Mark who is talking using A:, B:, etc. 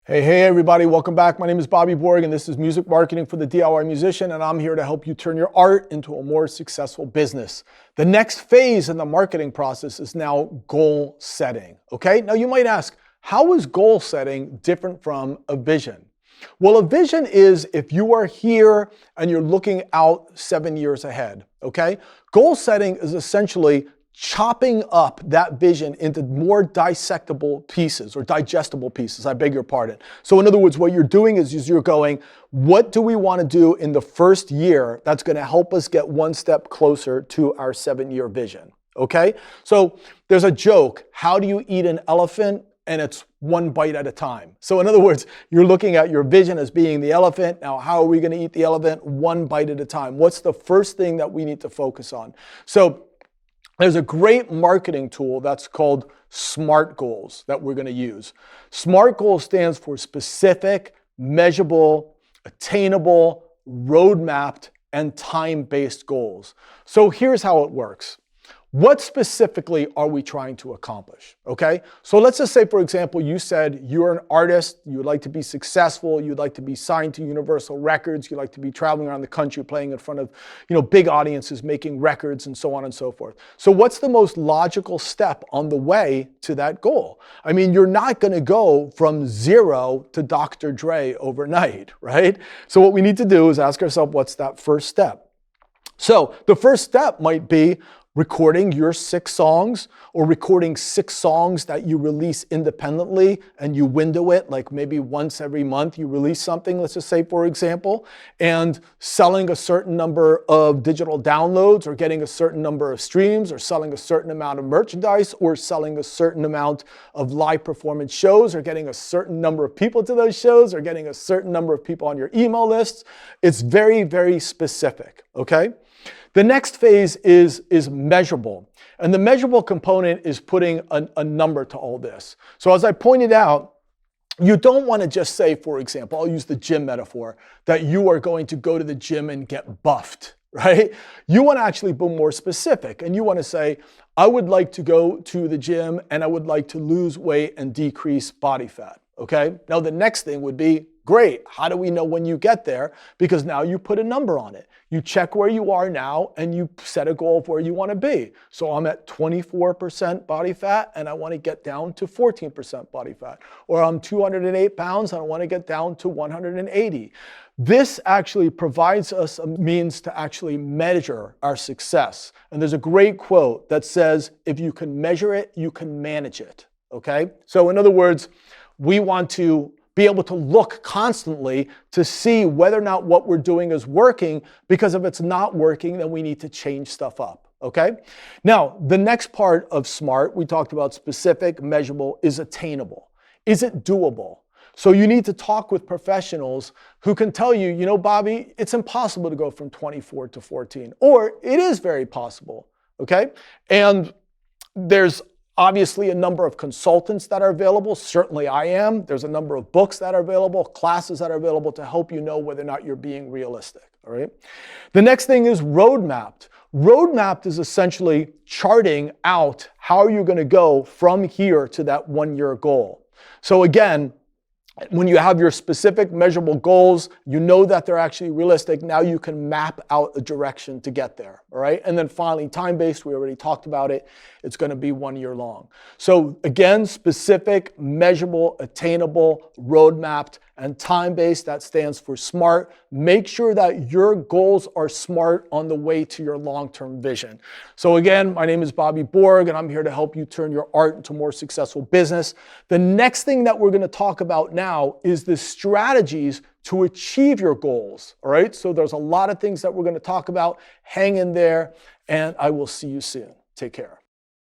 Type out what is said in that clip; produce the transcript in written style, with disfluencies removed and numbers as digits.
A: Hey everybody, welcome back. My name is Bobby Borg and this is Music Marketing for the DIY Musician, and I'm here to help you turn your art into a more successful business. The next phase in the marketing process is now goal setting, okay? Now you might ask, how is goal setting different from a vision? Well, a vision is if you are here and you're looking out 7 years ahead, okay? Goal setting is essentially chopping up that vision into more dissectable pieces or digestible pieces, I beg your pardon. So in other words, what you're doing is you're going, what do we want to do in the first year that's going to help us get one step closer to our 7-year vision, okay? So there's a joke, how do you eat an elephant? And it's one bite at a time. So in other words, you're looking at your vision as being the elephant. Now, how are we going to eat the elephant? One bite at a time. What's the first thing that we need to focus on? So there's a great marketing tool that's called SMART goals that we're going to use. SMART goals stands for specific, measurable, attainable, roadmapped, and time-based goals. So here's how it works. What specifically are we trying to accomplish? Okay, so let's just say, for example, you said you're an artist, you would like to be successful, you'd like to be signed to Universal Records, you'd like to be traveling around the country playing in front of, big audiences, making records and so on and so forth. So what's the most logical step on the way to that goal? I mean, you're not going to go from zero to Dr. Dre overnight, right? So what we need to do is ask ourselves, what's that first step? So the first step might be recording your 6 songs or recording 6 songs that you release independently and you window it, like maybe once every month you release something, let's just say, for example, and selling a certain number of digital downloads or getting a certain number of streams or selling a certain amount of merchandise or selling a certain amount of live performance shows or getting a certain number of people to those shows or getting a certain number of people on your email lists. It's very, very specific, okay? The next phase is measurable. And the measurable component is putting a number to all this. So as I pointed out, you don't want to just say, for example, I'll use the gym metaphor, that you are going to go to the gym and get buffed, right? You want to actually be more specific. And you want to say, I would like to go to the gym and I would like to lose weight and decrease body fat, okay? Now the next thing would be, great, how do we know when you get there? Because now you put a number on it. You check where you are now and you set a goal of where you want to be. So I'm at 24% body fat and I want to get down to 14% body fat. Or I'm 208 pounds and I want to get down to 180. This actually provides us a means to actually measure our success. And there's a great quote that says, if you can measure it, you can manage it. Okay? So in other words, we want to be able to look constantly to see whether or not what we're doing is working, because if it's not working, then we need to change stuff up, okay? Now, the next part of SMART, we talked about specific, measurable, is attainable. Is it doable? So you need to talk with professionals who can tell you, Bobby, it's impossible to go from 24 to 14, or it is very possible, okay? And there's obviously a number of consultants that are available. Certainly I am. There's a number of books that are available, classes that are available to help you know whether or not you're being realistic, all right? The next thing is roadmapped. Roadmapped is essentially charting out how you're going to go from here to that 1-year goal. So again, when you have your specific measurable goals, you know that they're actually realistic. Now you can map out a direction to get there, all right? And then finally, time-based, we already talked about it. It's going to be 1 year long. So again, specific, measurable, attainable, roadmapped, and time-based, that stands for SMART. Make sure that your goals are SMART on the way to your long-term vision. So again, my name is Bobby Borg, and I'm here to help you turn your art into a more successful business. The next thing that we're going to talk about now is the strategies to achieve your goals, all right? So there's a lot of things that we're going to talk about. Hang in there, and I will see you soon. Take care.